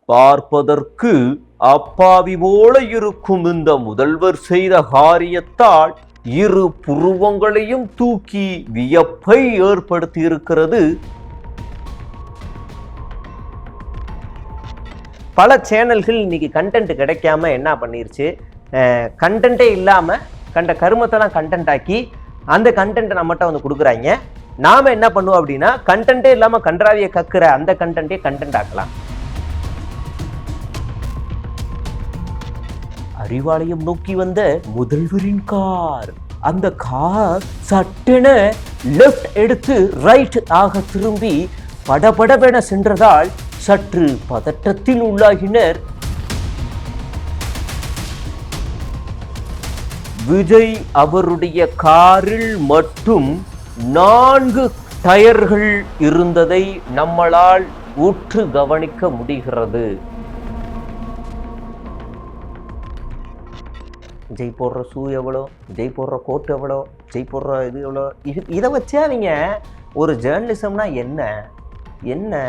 பார்ப்பதற்கு அப்பாவி போல இருக்கும் இந்த முதல்வர் செய்த காரியத்தால் இரு புருவங்களையும் தூக்கி வியப்பை ஏற்படுத்தி இருக்கிறது. பல சேனல்கள் இன்னைக்கு கண்டென்ட் கிடைக்காம என்ன பண்ணிருச்சு, கண்டென்ட்டே இல்லாம கண்ட கருமத்தெல்லாம் கண்டென்ட் ஆக்கி அந்த கண்டென்ட்டை நம்மகிட்ட வந்து கொடுக்குறாங்க. நாம என்ன பண்ணுவோம் அப்படின்னா, கண்டென்ட்டே இல்லாம கன்றாவியை கக்குற அந்த கண்டென்ட்டே கண்டென்ட் ஆக்கலாம். அறிவாலயம் நோக்கி வந்த முதல்வரின் கார், அந்த கார் சட்டென லெஃப்ட் எடுத்து ரைட் ஆக திரும்பி படபடவென சென்றதால் சற்று பதட்டத்தில் உள்ளாகினர். விஜய் அவருடைய காரில் மட்டும் 4 டயர்கள் இருந்ததை நம்மளால் உற்று கவனிக்க முடிகிறது. ஜெய் போடுற ஷூ எவ்வளோ, ஜெய் போடுற கோட் எவ்வளோ, ஜெய் போடுற இது எவ்வளோ, இதை வச்சே அவங்க ஒரு ஜேர்னலிசம்னா என்ன, என்ன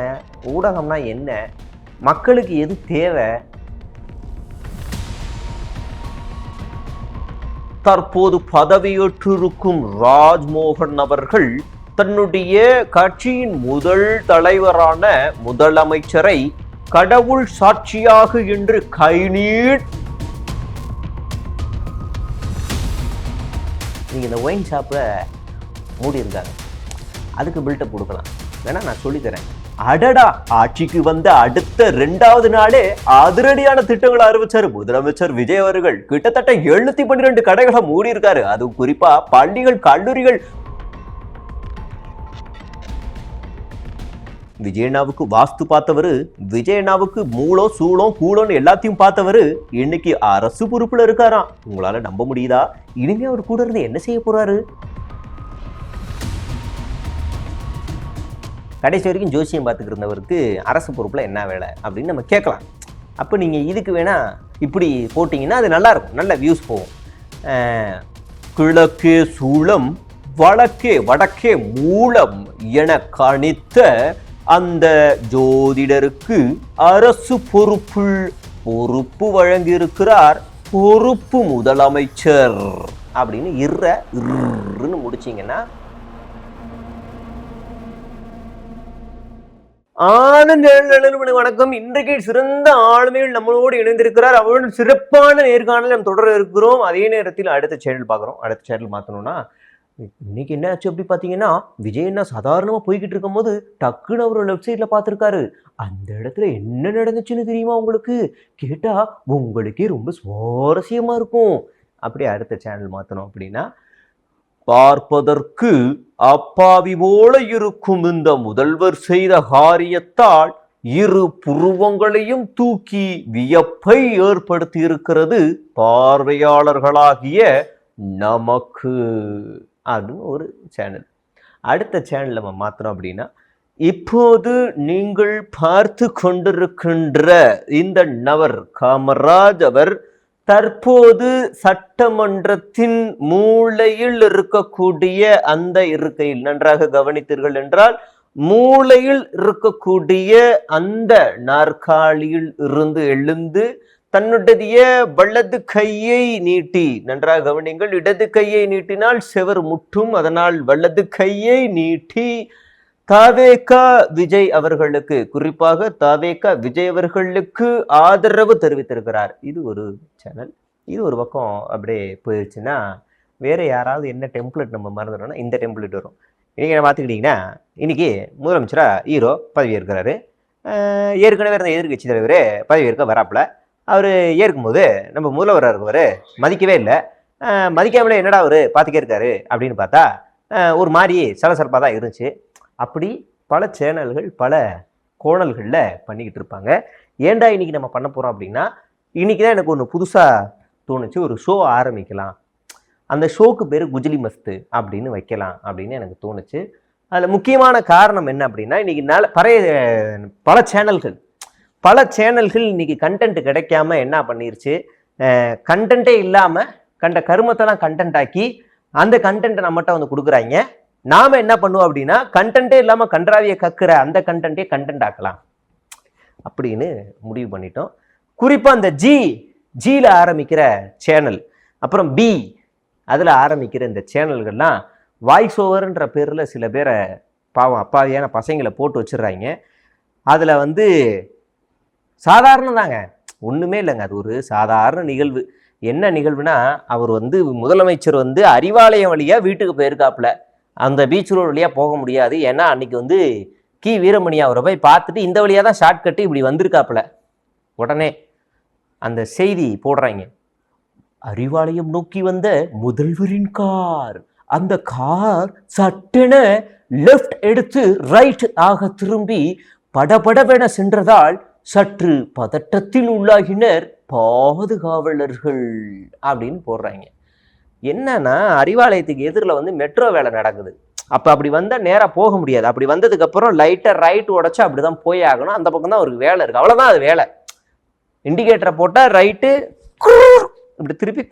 ஊடகம்னா என்ன, மக்களுக்கு எது தேவை? தற்போது பதவியேற்றிருக்கும் ராஜ்மோகன் அவர்கள் தன்னுடைய கட்சியின் முதல் தலைவரான முதலமைச்சரை கடவுள் சாட்சியாக என்று கைநீட். நீங்க இந்த ஒயின் ஷாப்ல மூடி இருக்காங்க, அதுக்கு பில்டப் கொடுக்கலாம் வேணா, நான் சொல்லித்தரேன். அடடா, ஆட்சிக்கு வந்த அடுத்த 2வது நாளே அதிரடியான திட்டங்களை அறிவிச்சாரு முதலமைச்சர் விஜய் அவர்கள். கிட்டத்தட்ட 712 கடைகளை மூடி இருக்காரு. அது குறிப்பா பள்ளிகள், கல்லூரிகள். விஜயண்ணாவுக்கு வாஸ்து பார்த்தவரு, விஜயண்ணாவுக்கு மூலம் சூளம் கூளம்னு எல்லாத்தையும் பார்த்தவரு இன்னைக்கு அரசு பொறுப்புல இருக்காராம். உங்களால நம்ப முடியுதா? இனிமே அவர் கூட இருந்து என்ன செய்ய போறாரு? கடைசி வரைக்கும் ஜோசியம் பார்த்துக்கிட்டு இருந்தவருக்கு அரசு பொறுப்பில் என்ன வேலை அப்படின்னு நம்ம கேட்கலாம். அப்போ நீங்கள் இதுக்கு வேணால் இப்படி போட்டிங்கன்னா அது நல்லாயிருக்கும், நல்ல வியூஸ் போகும். கிழக்கே சூளம் வடக்கே வடக்கே மூலம் என கணித்த அந்த ஜோதிடருக்கு அரசு பொறுப்பு வழங்கியிருக்கிறார் பொறுப்பு முதலமைச்சர் அப்படின்னு இருன்னு முடிச்சிங்கன்னா, வணக்கம். இன்றைக்கு சிறந்த ஆளுமைகள் நம்மளோடு இணைந்திருக்கிறார். அவருடன் சிறப்பான நேர்காணல் நம்ம தொடர இருக்கிறோம். அதே நேரத்தில் அடுத்த சேனல் பார்க்குறோம். அடுத்த சேனல் மாற்றணும்னா இன்னைக்கு என்ன ஆச்சு அப்படி பார்த்தீங்கன்னா, விஜய் என்ன சாதாரணமாக போய்கிட்டு இருக்கும் போது டக்குன்னு அவர் வெப்சைட்டில் பார்த்துருக்காரு. அந்த இடத்துல என்ன நடந்துச்சுன்னு தெரியுமா உங்களுக்கு? கேட்டால் உங்களுக்கே ரொம்ப சுவாரஸ்யமாக இருக்கும். அப்படியே அடுத்த சேனல் மாற்றணும் அப்படின்னா, பார்ப்பதற்கு அப்பாவி போல இருக்கும் இந்த முதல்வர் செய்த காரியத்தால் இரு புருவங்களையும் தூக்கி வியப்பை ஏற்படுத்தி இருக்கிறது பார்வையாளர்களாகிய நமக்கு அப்படின்னு ஒரு சேனல். அடுத்த சேனல் நம்ம மாத்திரம் அப்படின்னா, இப்போது நீங்கள் பார்த்து கொண்டிருக்கின்ற இந்த நபர் காமராஜ் அவர் தற்போது சட்டமன்றத்தின் மூலையில் இருக்கக்கூடிய அந்த இருக்கையில், நன்றாக கவனித்தீர்கள் என்றால், மூலையில் இருக்கக்கூடிய அந்த நாற்காலியில் இருந்து எழுந்து தன்னுடைய வலது கையை நீட்டி, நன்றாக கவனிங்கள், இடது கையை நீட்டினால் செவர் முட்டும், அதனால் வலது கையை நீட்டி தாவேகா விஜய் அவர்களுக்கு, குறிப்பாக தாவேகா விஜய் அவர்களுக்கு ஆதரவு தெரிவித்திருக்கிறார். இது ஒரு சேனல். இது ஒரு பக்கம் அப்படியே போயிடுச்சுன்னா, வேற யாராவது என்ன டெம்ப்ளேட் நம்ம மறந்துட்டோம்னா இந்த டெம்ப்ளேட் வரும். இன்னைக்கு என்ன பார்த்துக்கிட்டிங்கன்னா, இன்னைக்கு முதலமைச்சரா ஹீரோ பதவி ஏற்கிறாரு. ஏற்கனவே இருந்த எதிர்கட்சி தலைவர் பதவி ஏற்க வராப்புல. அவர் ஏற்கும்போது நம்ம முதல்வராக இருக்கவர் மதிக்கவே இல்லை. மதிக்காமலே என்னடா அவர் பார்த்துக்கே இருக்காரு அப்படின்னு பார்த்தா ஒரு மாதிரி சலசலப்பாக தான் இருந்துச்சு. அப்படி பல சேனல்கள் பல கோணல்களில் பண்ணிக்கிட்டு இருப்பாங்க. ஏன்டா இன்னைக்கு நம்ம பண்ண போகிறோம் அப்படின்னா, இன்னைக்கு தான் எனக்கு ஒன்று புதுசாக தோணுச்சு, ஒரு ஷோ ஆரம்பிக்கலாம், அந்த ஷோக்கு பேர் குஜிலி மஸ்து அப்படின்னு வைக்கலாம் அப்படின்னு எனக்கு தோணுச்சு. அதில் முக்கியமான காரணம் என்ன அப்படின்னா, இன்னைக்கு பல சேனல்கள் இன்னைக்கு கண்டென்ட் கிடைக்காம என்ன பண்ணிருச்சு, கண்டென்ட்டே இல்லாமல் கண்ட கருமத்தெல்லாம் கண்டென்ட் ஆக்கி அந்த கண்டென்ட்டை நம்மகிட்ட வந்து கொடுக்குறாங்க. நாம என்ன பண்ணுவோம் அப்படின்னா, கண்டென்ட்டே இல்லாமல் கன்றாவியை கக்குற அந்த கண்டென்ட்டே கண்டென்ட் ஆக்கலாம். அப்படின்னு முடிவு பண்ணிட்டோம். குறிப்பா அந்த ஜில ஆரம்பிக்கிற சேனல், அப்புறம் பி அதுல ஆரம்பிக்கிற இந்த சேனல்கள்லாம் வாய்ஸ் ஓவர்ன்ற பேர்ல சில பேரை பாவம் அப்பாவியான பசங்களை போட்டு வச்சிடுறாங்க. அதுல வந்து சாதாரணம் தாங்க, ஒண்ணுமே இல்லைங்க. அது ஒரு சாதாரண நிகழ்வு. என்ன நிகழ்வுனா, அவர் வந்து முதலமைச்சர் வந்து அறிவாலயம் வழியா வீட்டுக்கு போயிருக்காப்புல. அந்த பீச் ரோடு வழியா போக முடியாது, ஏன்னா அன்னைக்கு வந்து வீரமணி அவரை போய் பார்த்துட்டு இந்த வழியா தான் ஷார்ட் கட்டு இப்படி வந்திருக்காப்புல. உடனே அந்த செய்தி போடுறாங்க, அறிவாலயம் நோக்கி வந்த முதல்வரின் கார், அந்த கார் சட்டென லெஃப்ட் எடுத்து ரைட் ஆக திரும்பி படபடவென சென்றதால் சற்று பதட்டத்தில் உள்ளாகினர் பாதுகாவலர்கள் அப்படின்னு போடுறாங்க. என்னன்னா, அறிவாலயத்துக்கு எதிரில் வந்து மெட்ரோ வேலை நடக்குது. அப்ப அப்படி வந்தா நேரா போக முடியாது. அப்படி வந்ததுக்கு அப்புறம் லைட்டா ரைட் உடைச்சா அப்படிதான் போய் ஆகணும். அந்த பக்கம் தான் அவருக்கு வேலை இருக்கு, அவ்வளவுதான். அது வேலை. இண்டிகேட்டரை போட்டா ரைட்டு இப்படி திருப்பி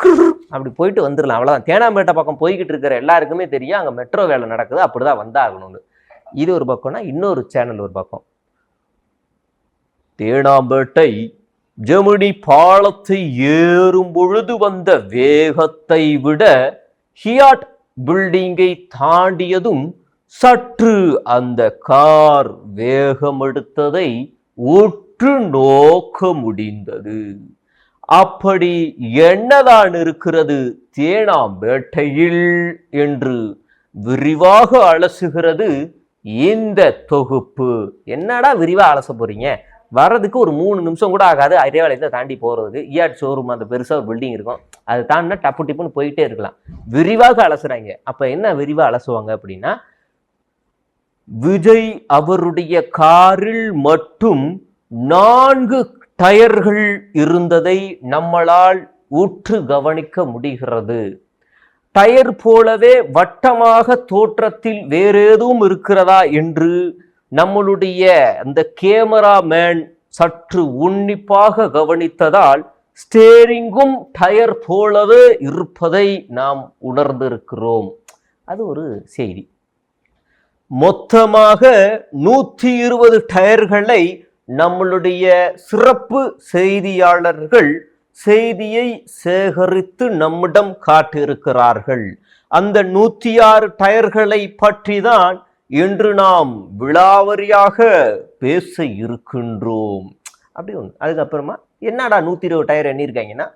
அப்படி போயிட்டு வந்துடலாம், அவ்வளவுதான். தேனாம்பேட்டை பக்கம் போய்கிட்டு இருக்கிற எல்லாருக்குமே தெரியும் அங்க மெட்ரோ வேலை நடக்குது, அப்படிதான் வந்தாகணும்னு. இது ஒரு பக்கம்னா, இன்னொரு சேனல் ஒரு பக்கம், தேனாம்பேட்டை ஜெமினி பாலத்தை ஏறும் பொழுது வந்த வேகத்தை விட ஹியாட் பில்டிங்கை தாண்டியதும் சற்று அந்த கார் வேகம் எடுத்ததை உற்று நோக்க முடிந்தது. அப்படி என்னதான் இருக்கிறது தேனாம்பேட்டையில் என்று விரிவாக அலசுகிறது இந்த தொகுப்பு. என்னடா விரிவா அலச போறீங்க? வர்றதுக்கு ஒரு 3 நிமிஷம் கூட ஆகாது. அறிவாலயத்தை தாண்டி போறதுக்கு. ஈஆர்ட் ஷோரூம் அந்த பெருசா ஒரு பில்டிங் இருக்கும், அது தாண்டினா டப்பு டிப்புன்னு போயிட்டே இருக்கலாம். விரிவாக அலசுறாங்க. அப்ப என்ன விரிவா அலசுவாங்க அப்படின்னா, விஜய் அவருடைய காரில் மட்டும் 4 டயர்கள் இருந்ததை நம்மளால் உற்று கவனிக்க முடிகிறது. டயர் போலவே வட்டமாக தோற்றத்தில் வேறேதும் இருக்கிறதா என்று நம்மளுடைய அந்த கேமராமேன் சற்று உன்னிப்பாக கவனித்ததால் ஸ்டேரிங்கும் டயர் போலவே இருப்பதை நாம் உணர்ந்திருக்கிறோம். அது ஒரு செய்தி. மொத்தமாக 120 டயர்களை நம்மளுடைய சிறப்பு செய்தியாளர்கள் செய்தியை சேகரித்து நம்மிடம் காட்டியிருக்கிறார்கள். அந்த 106 டயர்களை பற்றி தான் இன்று நாம் விழாவரியாக பேச இருக்கின்றோம். அப்படி ஒன்று. அதுக்கப்புறமா என்னடா 120 டயர் எண்ணிருக்காங்கன்னா,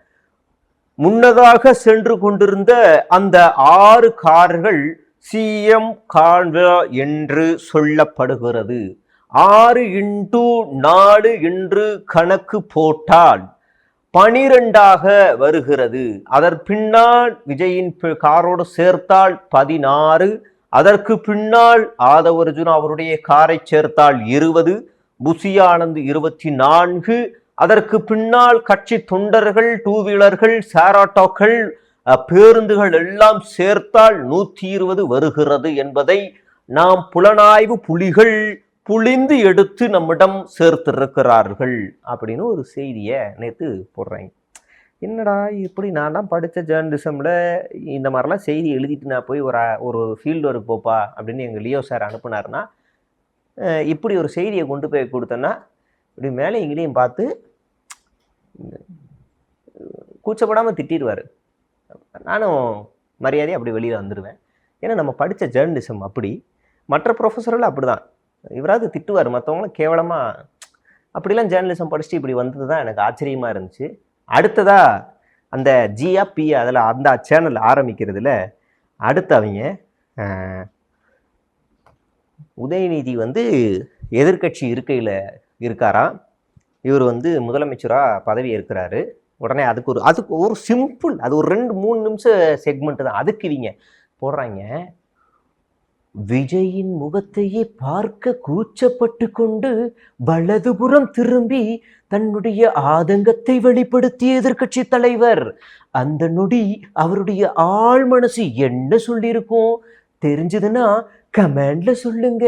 முன்னதாக சென்று கொண்டிருந்த அந்த 6 கார்கள் சிஎம் கான்வா என்று சொல்லப்படுகிறது. 6x4 என்று கணக்கு போட்டால் 12ஆக வருகிறது. அதற்கு பின்னால் விஜயின் காரோடு சேர்த்தால் 16, அதற்கு பின்னால் ஆதவ் அர்ஜுனா அவருடைய காரை சேர்த்தால் 20, புசி ஆனந்த் 24, அதற்கு பின்னால் கட்சி தொண்டர்கள், டூ வீலர்கள், சாராட்டோக்கள், பேருந்துகள் எல்லாம் சேர்த்தால் 120 வருகிறது என்பதை நாம் புலனாய்வு புலிகள் புளிந்து எடுத்து நம்மிடம் சேர்த்திருக்கிறார்கள் அப்படின்னு ஒரு செய்தியை நேற்று போடுறாங்க. என்னடா இப்படி நான் தான் படித்த ஜேர்னலிசமில் இந்த மாதிரிலாம் செய்தி எழுதிட்டு நான் போய் ஒரு ஃபீல்டு ஒர்க் போப்பா அப்படின்னு எங்கள் லியோ சார் அனுப்புனாருன்னா, இப்படி ஒரு செய்தியை கொண்டு போய் கொடுத்தேன்னா இப்படி மேலே இங்கேயும் பார்த்து கூச்சப்படாமல் திட்டிடுவார். நானும் மரியாதையை அப்படி வெளியில் வந்துடுவேன். ஏன்னா நம்ம படித்த ஜேர்னலிசம் அப்படி. மற்ற ப்ரொஃபஸர்கள் அப்படி தான், இவராது திட்டுவார், மற்றவங்களும் கேவலமாக. அப்படிலாம் ஜேர்னலிசம் படிச்சுட்டு இப்படி வந்தது தான் எனக்கு ஆச்சரியமாக இருந்துச்சு. அடுத்ததா அந்த ஜியா பியா அதில் அந்த சேனல் ஆரம்பிக்கிறதுல அடுத்து அவங்க உதயநிதி வந்து எதிர்கட்சி இருக்கையில் இருக்காராம். இவர் வந்து முதலமைச்சராக பதவி ஏற்கிறாரு. உடனே அதுக்கு ஒரு சிம்பிள், அது ஒரு 2-3 நிமிஷம் செக்மெண்ட் தான். அதுக்கு இவங்க போடுறாங்க, விஜயின் முகத்தையே பார்க்க கூச்சப்பட்டு கொண்டு வலதுபுறம் திரும்பி தன்னுடைய ஆதங்கத்தை வெளிப்படுத்திய எதிர்கட்சி தலைவர். அந்த நொடி அவருடைய ஆழ் மனசு என்ன சொல்லியிருக்கும் தெரிஞ்சதுன்னா கமெண்ட்ல சொல்லுங்க.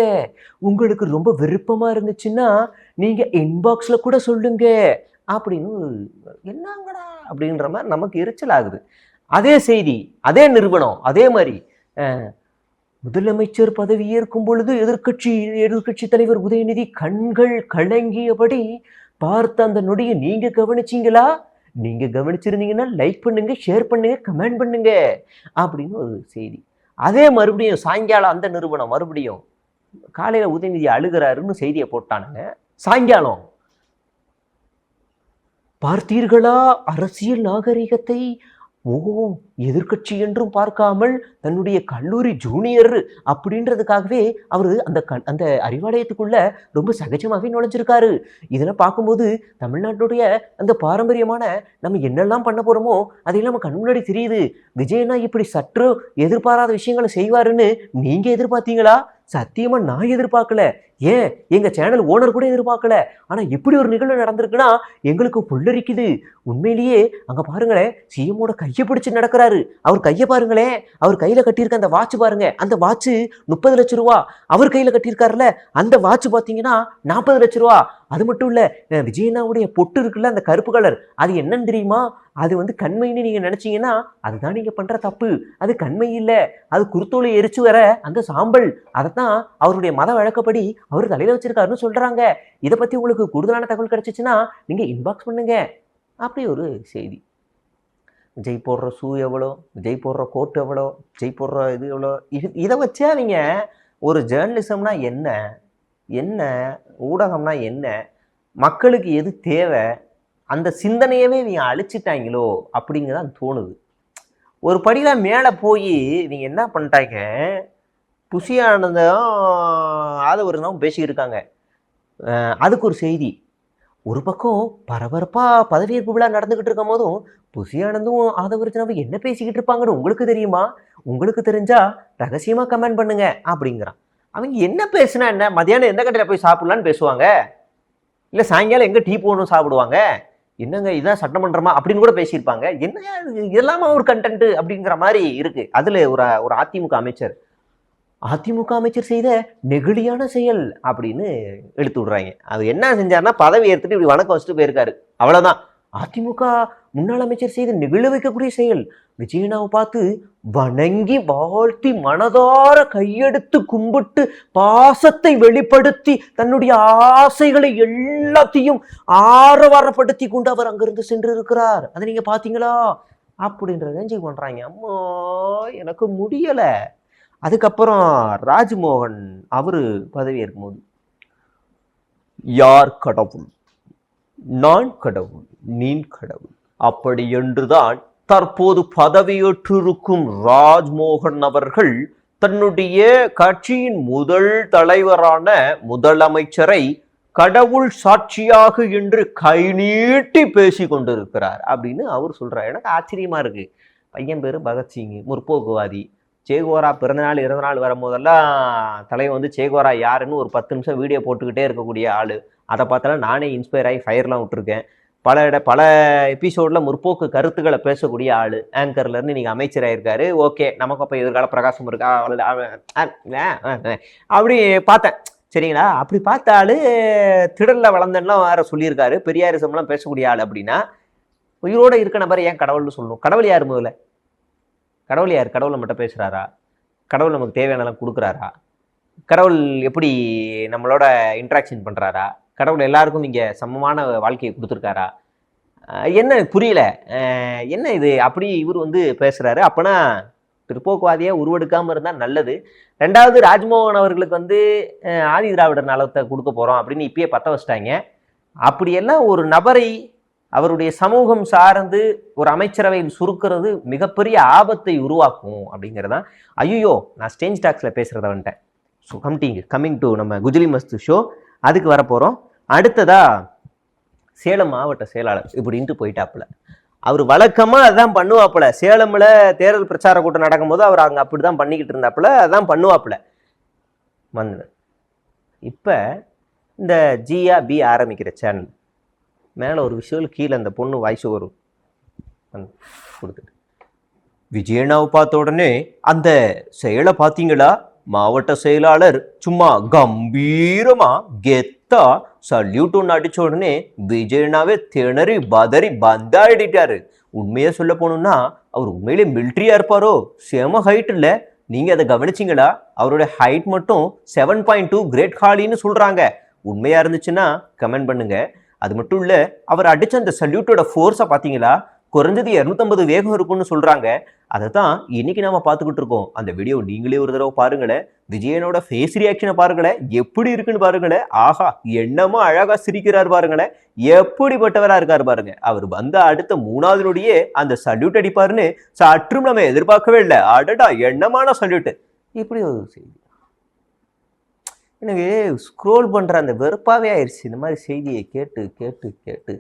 உங்களுக்கு ரொம்ப விருப்பமா இருந்துச்சுன்னா நீங்க இன்பாக்ஸ்ல கூட சொல்லுங்க அப்படின்னு. என்னங்கடா அப்படின்ற மாதிரி நமக்கு எரிச்சல் ஆகுது. அதே செய்தி, அதே நிறுவனம், அதே மாதிரி முதலமைச்சர் பதவி ஏற்கும் பொழுது எதிர்க்கட்சி தலைவர் உதயநிதி கண்கள் கலங்கியபடி பார்த்த அந்த நொடியை நீங்க கவனிச்சீங்களா? நீங்க கவனிச்சிருந்தீங்கன்னா லைக் பண்ணுங்க, ஷேர் பண்ணுங்க, கமெண்ட் பண்ணுங்க அப்படின்னு ஒரு செய்தி. அதே மறுபடியும் சாயங்காலம் அந்த நிறுவனம் மறுபடியும் காலையில உதயநிதி அழுகிறாருன்னு செய்தியை போட்டானுங்க. சாயங்காலம் பார்த்தீர்களா அரசியல் நாகரிகத்தை? எதிர்க்கட்சி என்றும் பார்க்காமல் தன்னுடைய கல்லூரி ஜூனியர் அப்படின்றதுக்காகவே அவரு அந்த அறிவாலயத்துக்குள்ள ரொம்ப சகஜமாகவே நுழைஞ்சிருக்காரு. இதெல்லாம் பார்க்கும்போது தமிழ்நாட்டுடைய அந்த பாரம்பரியமான நம்ம என்னெல்லாம் பண்ண போறோமோ அதையெல்லாம் நம்ம கண் முன்னாடி தெரியுது. விஜயனா இப்படி சற்று எதிர்பாராத விஷயங்களை செய்வாருன்னு நீங்க எதிர்பார்த்தீங்களா? சத்தியமா நான் எதிர்பார்க்கல. ஏன் எங்க சேனல் ஓனர் கூட எதிர்பார்க்கல. ஆனா இப்படி ஒரு நிகழ்வு நடந்திருக்குன்னா எங்களுக்கு புல்லரிக்குது. உண்மையிலேயே அங்க பாருங்களேன், சிஎம்மோட கையை பிடிச்சு நடக்கிறாரு. அவர் கையை பாருங்களேன், அவர் கையில கட்டியிருக்க அந்த வாட்ச் பாருங்க, அந்த வாட்ச் 30 லட்சம் ரூபா. அவர் கையில கட்டியிருக்காருல அந்த வாட்ச் பாத்தீங்கன்னா 40 லட்சம் ரூபா. அது மட்டும் இல்ல, விஜயனாவுடைய பொட்டு இருக்குல்ல அந்த கருப்பு கலர், அது என்னன்னு தெரியுமா? அது கண்மைன்னு நீங்க நினைச்சீங்கன்னா அதுதான் நீங்க பண்ற தப்பு. அது கண்மை இல்ல, அது குருத்தோலை எரிச்சு வர அந்த சாம்பல். அதைத்தான் அவருடைய மத வழக்கப்படி அவர் தலையில வச்சிருக்காருன்னு சொல்றாங்க. இதை பத்தி உங்களுக்கு கூடுதலான தகவல் கிடைச்சிச்சுன்னா நீங்க இன்பாக்ஸ் பண்ணுங்க. அப்படி ஒரு செய்தி. விஜய் போடுற ஷூ எவ்வளோ, விஜய் போடுற கோட் எவ்வளோ, விஜய் போடுற இது எவ்வளோ, இதை வச்சே அவங்க ஒரு ஜேர்னலிசம்னா என்ன, என்ன ஊடகம்னா என்ன, மக்களுக்கு எது தேவை, அந்த சிந்தனையவே இவங்க அழிச்சிட்டாங்களோ அப்படிங்கதான் தோணுது. ஒரு படிதான் மேலே போய் இவங்க என்ன பண்ணிட்டாங்க, புஷியானந்தும் ஆதவரும் பேசிக்கிட்டு இருக்காங்க. அதுக்கு ஒரு செய்தி. ஒரு பக்கம் பரபரப்பா பதவியேற்பு விழா நடந்துகிட்டு இருக்கும் போதும் புஷியானந்தும் ஆதவர்ஜனாவும் என்ன பேசிக்கிட்டு இருப்பாங்கன்னு உங்களுக்கு தெரியுமா? உங்களுக்கு தெரிஞ்சா ரகசியமா கமெண்ட் பண்ணுங்க அப்படிங்கிறான். அவங்க என்ன பேசுனா என்ன, மதியானம் எந்த கடையில் போய் சாப்பிடலான்னு பேசுவாங்க, இல்லை சாயங்காலம் எங்க டீ போகணும் சாப்பிடுவாங்க, என்னங்க இதான் சட்டமன்றமா அப்படின்னு கூட பேசியிருப்பாங்க. என்ன இதெல்லாமா ஒரு கண்டென்ட் அப்படிங்கிற மாதிரி இருக்கு. அதுல ஒரு அதிமுக அமைச்சர் செய்த நெகிழியான செயல் அப்படின்னு எடுத்து விடுறாங்க. அது என்ன செஞ்சாருன்னா பதவி ஏற்றுட்டு இப்படி வணக்கம் வச்சுட்டு போயிருக்காரு, அவ்வளவுதான். அதிமுக முன்னாள் அமைச்சர் செய்த நெகிழ வைக்கக்கூடிய செயல். விஜயனாவை பார்த்து வணங்கி வாழ்த்தி மனதார கையெடுத்து கும்பிட்டு பாசத்தை வெளிப்படுத்தி தன்னுடைய ஆசைகளை எல்லாத்தையும் ஆரவாரப்படுத்தி கொண்டு அவர் அங்கிருந்து சென்று இருக்கிறார். அதை நீங்க பாத்தீங்களா அப்படின்றத பண்றாங்க. அம்மா எனக்கு முடியல. அதுக்கப்புறம் ராஜ்மோகன் அவரு பதவி ஏற்கும்போது, யார் கடவுள், நான் கடவுள், நீ கடவுள் அப்படி என்றுதான் தற்போது பதவியேற்றிருக்கும் ராஜ்மோகன் அவர்கள் தன்னுடைய கட்சியின் முதல் தலைவரான முதலமைச்சரை கடவுள் சாட்சியாக என்று கை நீட்டி பேசி கொண்டிருக்கிறார் அப்படின்னு அவர் சொல்றார். எனக்கு ஆச்சரியமா இருக்கு. பையன் பேரு பகத்சிங், முற்போக்குவாதி. சேகோரா பிறந்தநாள் இறந்தநாள் வரும்போதெல்லாம் தலைவன் சேகோரா யாருன்னு ஒரு 10 நிமிஷம் வீடியோ போட்டுக்கிட்டே இருக்கக்கூடிய ஆளு. அதை பார்த்தாலும் நானே இன்ஸ்பயர் ஆகி ஃபயர்லாம் விட்டுருக்கேன். பல எபிசோட்ல முற்போக்கு கருத்துக்களை பேசக்கூடிய ஆளு. ஆங்கர்ல இருந்து நீங்க அமைச்சராயிருக்காரு. ஓகே, நமக்கு அப்ப எதிர்கால பிரகாசம் இருக்கா அப்படி பார்த்தேன். சரிங்களா? அப்படி பார்த்த ஆளு திடல்ல வளர்ந்தெல்லாம் வேற சொல்லியிருக்காரு. பெரியாரிசம்லாம் பேசக்கூடிய ஆள். அப்படின்னா உயிரோட இருக்க நபர் ஏன் கடவுள்னு சொல்லணும்? கடவுள் யார் முதல்ல? கடவுள் யார்? கடவுளை மட்டும் பேசுறாரா? கடவுள் நமக்கு தேவையானலாம் கொடுக்குறாரா? கடவுள் எப்படி நம்மளோட இன்ட்ராக்ஷன் பண்றாரா? கடவுள் எல்லாருக்கும் இங்க சமமான வாழ்க்கையை கொடுத்துருக்காரா? என்ன புரியல, என்ன இது அப்படி இவர் பேசுறாரு. அப்பனா பிற்போக்குவாதியா உருவெடுக்காம இருந்தா நல்லது. ரெண்டாவது, ராஜ்மோகன் அவர்களுக்கு ஆதி திராவிடர் நலத்தை கொடுக்க போறோம் அப்படின்னு இப்பயே பத்த வச்சிட்டாங்க. அப்படியெல்லாம் ஒரு நபரை அவருடைய சமூகம் சார்ந்து ஒரு அமைச்சரவையில் சுருக்கிறது மிகப்பெரிய ஆபத்தை உருவாக்கும் அப்படிங்கிறதான். ஐயோ, நான் ஸ்டேஞ்ச் டாக்ஸ்ல பேசுறத வந்துட்டேன். ஸோ கம்மிங் டு நம்ம குஜிலி மஸ்து ஷோ, அதுக்கு வரப்போறோம். அடுத்ததா சேலம் மாவட்ட செயலாளர் இப்படின்ட்டு போயிட்டாப்புல. அவர் வழக்கமா அதான் பண்ணுவாப்புல. சேலம்ல தேர்தல் பிரச்சார கூட்டம் நடக்கும்போது அவர் அங்க அப்படிதான் பண்ணிக்கிட்டு இருந்தாப்புல, அதான் பண்ணுவாப்புல. இப்ப இந்த ஜியா பி ஆரம்பிக்கிற சேனல் மேல ஒரு விஷயம், கீழே அந்த பொண்ணு வாய்ஸ் வரும் கொடுத்துட்டு, விஜயனாவை பார்த்த உடனே அந்த செயலை பார்த்தீங்களா? மாவட்ட செயலாளர் சும்மா கம்பீரமா கெத்தா சல்யூட் ஒன்று அடிச்ச உடனே விஜயனாவே திணறி பதறி பந்தாடிட்டாரு. உண்மையா சொல்ல போனோம்னா அவர் உண்மையிலே மிலிட்ரியா இருப்பாரோ? செம ஹைட் இல்ல, நீங்க அதை கவனிச்சிங்களா? அவருடைய ஹைட் மட்டும் 7.2 கிரேட் ஹாலின்னு சொல்றாங்க. உண்மையா இருந்துச்சுன்னா கமெண்ட் பண்ணுங்க. அது மட்டும் இல்ல, அவர் அடிச்ச அந்த சல்யூட்டோட ஃபோர்ஸை பார்த்தீங்களா? குறைஞ்சது 250 வேகம் இருக்கும்னு சொல்றாங்க. அதை தான் இன்னைக்கு நாம பார்த்துக்கிட்டு இருக்கோம். அந்த வீடியோ நீங்களே ஒரு தடவை பாருங்களேன். விஜயனோட ஃபேஸ் ரியாக்ஷனை பாருங்களேன், எப்படி இருக்குன்னு பாருங்களேன். ஆஹா, என்னமா அழகா சிரிக்கிறார் பாருங்களேன், எப்படிப்பட்டவரா இருக்காரு பாருங்க. அவர் வந்த அடுத்த 3வது நொடியே அந்த சல்யூட் அடிப்பாருன்னு சற்றும் நம்ம எதிர்பார்க்கவே இல்லை. அடடா, எண்ணமான சல்யூட். இப்படி ஒரு செய்தி எனக்கு ஸ்க்ரோல் பண்ற அந்த வெறுப்பாவே ஆயிடுச்சு. இந்த மாதிரி செய்தியை கேட்டு கேட்டு கேட்டு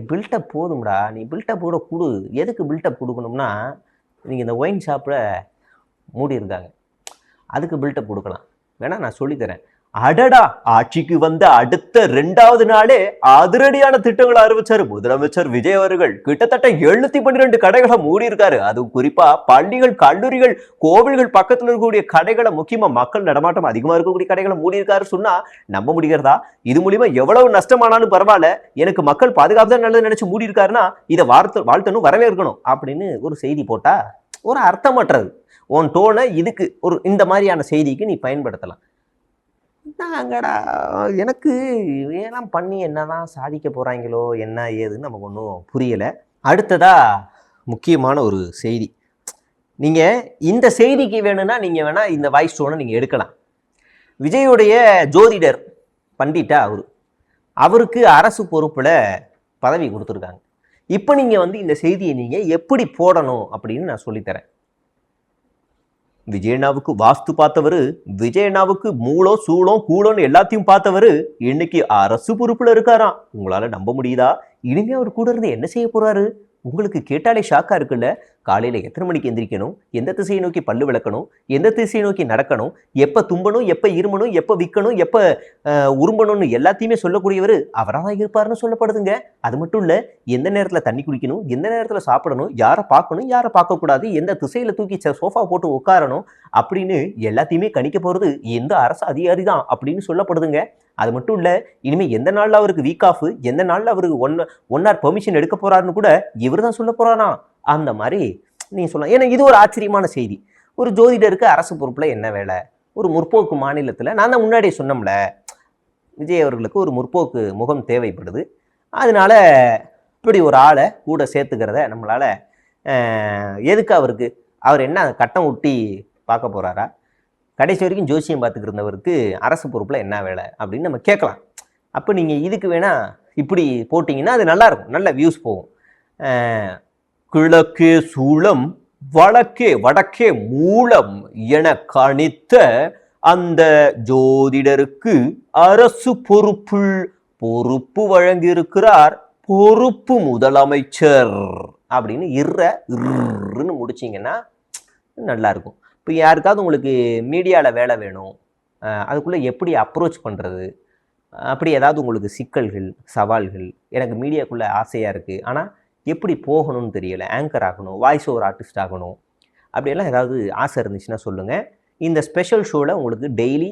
பில்டப் போதும்டா, நீ பில்டப் கூட கொடு. எதுக்கு பில்டப் கொடுக்கணும்னா, நீங்கள் இந்த ஒயின் ஷாப்பில் மூடி இருக்காங்க, அதுக்கு பில்டப் கொடுக்கலாம். வேணா நான் சொல்லித்தரேன். அடடா, ஆட்சிக்கு வந்த அடுத்த 2வது நாளே அதிரடியான திட்டங்களை அறிவிச்சாரு முதலமைச்சர் விஜய் அவர்கள். கிட்டத்தட்ட 712 கடைகளை மூடி இருக்காரு. அது குறிப்பா பள்ளிகள், கல்லூரிகள், கோவில்கள் பக்கத்துல இருக்கக்கூடிய கடைகளை, முக்கியமா மக்கள் நடமாட்டம் அதிகமா இருக்கக்கூடிய கடைகளை மூடி இருக்காரு. சொன்னா நம்ப முடிகிறதா? இது மூலியமா எவ்வளவு நஷ்டமானாலும் பரவாயில்ல, எனக்கு மக்கள் பாதுகாப்பு தான் நல்லது நினைச்சு மூடி இருக்காருன்னா இதை வாழ்த்தணும், வரவேற்கணும் அப்படின்னு ஒரு செய்தி போட்டா ஒரு அர்த்தமற்றது. உன் டோனை இதுக்கு ஒரு இந்த மாதிரியான செய்திக்கு நீ பயன்படுத்தலாம். நாங்கடா, எனக்கு இதெல்லாம் பண்ணி என்னதான் சாதிக்க போறாங்களோ என்ன ஏதுன்னு நமக்கு ஒன்றும் புரியலை. அடுத்ததா முக்கியமான ஒரு செய்தி. நீங்க இந்த செய்திக்கு வேணும்னா நீங்க வேணா இந்த வாய்ஸ் டோனை நீங்க எடுக்கலாம். விஜயுடைய ஜோதிடர் பண்டிட்டா அவருக்கு அரசு பொறுப்புல பதவி கொடுத்துருக்காங்க. இப்போ நீங்க இந்த செய்தியை நீங்க எப்படி போடணும் அப்படின்னு நான் சொல்லித்தரேன். விஜயண்ணாவுக்கு வாஸ்து பார்த்தவரு, விஜயண்ணாவுக்கு மூலம் சூளம் கூலம்னு எல்லாத்தையும் பார்த்தவரு இன்னைக்கு அரசு பொறுப்புல இருக்காராம். உங்களால நம்ப முடியுதா? இனிமே அவர் கூட இருந்து என்ன செய்ய போறாரு? உங்களுக்கு கேட்டாலே ஷாக்கா இருக்குல்ல. காலையில எத்தனை மணிக்கு எந்திரிக்கணும், எந்த திசையை நோக்கி பல்லு விளக்கணும், எந்த திசையை நோக்கி நடக்கணும், எப்ப தும்பணும், எப்ப இருமணும், எப்ப விற்கணும், எப்ப உரும்பணும்னு எல்லாத்தையுமே சொல்லக்கூடியவர் அவராக தான் இருப்பாருன்னு சொல்லப்படுதுங்க. அது மட்டும் இல்ல, எந்த நேரத்துல தண்ணி குடிக்கணும், எந்த நேரத்துல சாப்பிடணும், யாரை பார்க்கணும், யாரை பார்க்கக்கூடாது, எந்த திசையில தூக்கி சோஃபா போட்டு உட்காரணும் அப்படின்னு எல்லாத்தையுமே கணிக்க போறது எந்த அரசு அதிகாரி தான் அப்படின்னு சொல்லப்படுதுங்க. அது மட்டும் இல்ல, இனிமே எந்த நாள்ல அவருக்கு வீக் ஆஃப், எந்த நாள்ல அவருக்கு ஒன் ஆர் பெர்மிஷன் எடுக்க போறாருன்னு கூட இவர் தான் சொல்ல போறானா. அந்த மாதிரி நீங்க சொல்லலாம். ஏன்னா இது ஒரு ஆச்சரியமான செய்தி. ஒரு ஜோதிடருக்கு அரசு பொறுப்புல என்ன வேலை? ஒரு முற்போக்கு மாநிலத்துல, நான் தான் முன்னாடியே சொன்னோம்ல, விஜய் அவர்களுக்கு ஒரு முற்போக்கு முகம் தேவைப்படுது. அதனால இப்படி ஒரு ஆளை கூட சேர்த்துக்கிறத நம்மளால எதுக்கு அவருக்கு, அவர் என்ன கட்டம் ஒட்டி பார்க்க போறாரா? கடைசி வரைக்கும் ஜோசியம் பார்த்துக்கிட்டு இருந்தவருக்கு அரசு பொறுப்புல என்ன வேலை அப்படின்னு நம்ம கேட்கலாம். அப்போ நீங்க இதுக்கு வேணா இப்படி போட்டிங்கன்னா அது நல்லா இருக்கும், நல்ல வியூஸ் போகும். கிழக்கே சூளம், வடக்கே மூலம் என கணித்த அந்த ஜோதிடருக்கு அரசு பொறுப்பு வழங்கியிருக்கிறார் பொறுப்பு முதலமைச்சர் அப்படின்னு இருன்னு முடிச்சிங்கன்னா நல்லா இருக்கும். இப்போ யாருக்காவது உங்களுக்கு மீடியாவில் வேலை வேணும், அதுக்குள்ளே எப்படி அப்ரோச் பண்ணுறது, அப்படி ஏதாவது உங்களுக்கு சிக்கல்கள், சவால்கள், எனக்கு மீடியாக்குள்ளே ஆசையாக இருக்குது, ஆனால் எப்படி போகணும்னு தெரியலை, ஆங்கர் ஆகணும், வாய்ஸ் ஓவர் ஆர்டிஸ்ட் ஆகணும், அப்படியெல்லாம் ஏதாவது ஆசை இருந்துச்சுன்னா சொல்லுங்கள். இந்த ஸ்பெஷல் ஷோவில் உங்களுக்கு டெய்லி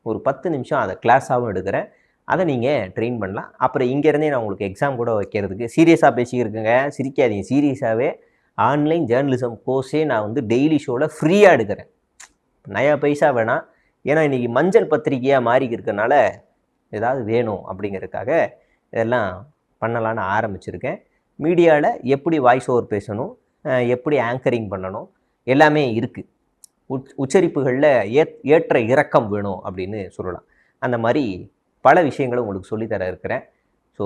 ஒரு 10 நிமிஷம் அதை கிளாஸாகவும் எடுக்கிறேன். அதை நீங்கள் ட்ரெயின் பண்ணலாம். அப்புறம் இங்கேருந்தே நான் உங்களுக்கு எக்ஸாம் கூட வைக்கிறதுக்கு, சீரியஸாக பேசிக்கிருக்குங்க, சிரிக்காதீங்க, சீரியஸாகவே ஆன்லைன் ஜேர்னலிசம் கோர்ஸே நான் டெய்லி ஷோவில் ஃப்ரீயாக எடுக்கிறேன். நயா பைசா வேணாம். ஏன்னா இன்றைக்கி மஞ்சள் பத்திரிகையாக மாறி இருக்கிறனால ஏதாவது வேணும் அப்படிங்கிறதுக்காக இதெல்லாம் பண்ணலான்னு ஆரம்பிச்சிருக்கேன். மீடியாவில் எப்படி வாய்ஸ் ஓவர் பேசணும், எப்படி ஆங்கரிங் பண்ணணும், எல்லாமே இருக்குது. உச்சரிப்புகளில் ஏற்ற இறக்கம் வேணும் அப்படின்னு சொல்லலாம். அந்த மாதிரி பல விஷயங்களை உங்களுக்கு சொல்லித்தர இருக்கிறேன். ஸோ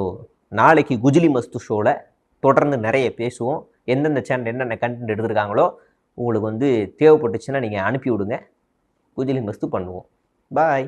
நாளைக்கு குஜிலி மஸ்து ஷோவில் தொடர்ந்து நிறைய பேசுவோம். எந்தெந்த சேனல் என்னென்ன கண்டென்ட் எடுத்துருக்காங்களோ உங்களுக்கு தேவைப்பட்டுச்சுன்னா நீங்கள் அனுப்பி விடுங்க. குஜிலி மஸ்து பண்ணுவோம். பாய்.